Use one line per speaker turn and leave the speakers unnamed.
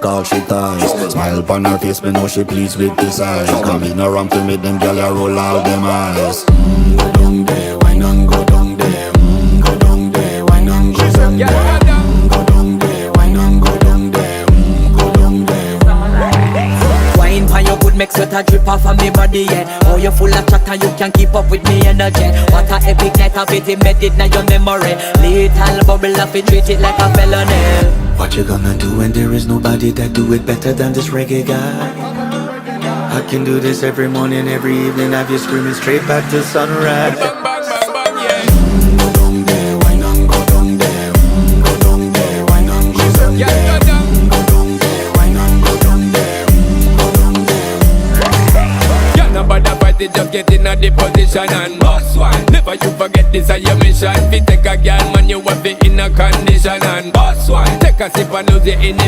all she ties. Smile upon her face, me know she pleased with this eyes. Come in around to make them gyal a roll out them eyes. Go down there, why not go down there? Go down there, why not go down there? Go down there, why not go down there? Go down there.
Wine for your good make sweat a drip off of me body, yeah. Oh, you full of chatter, you can keep up with me energy. What a epic night of it, embedded in your memory. Little bubble of it, treat it like a felony.
What you gonna do when there is nobody that do it better than this reggae guy? I can do this every morning, every evening, have you screaming straight back to sunrise. Go down there, why not go down there? Go down there, why not go down there? Go down there, why not go down there? Go down there.
Yeah, nobody fight it, just get in a the position and boss one. Never you forget this is your mission. Fi take a girl, man, you have it in a condition and boss one. Take a sip and lose it in it.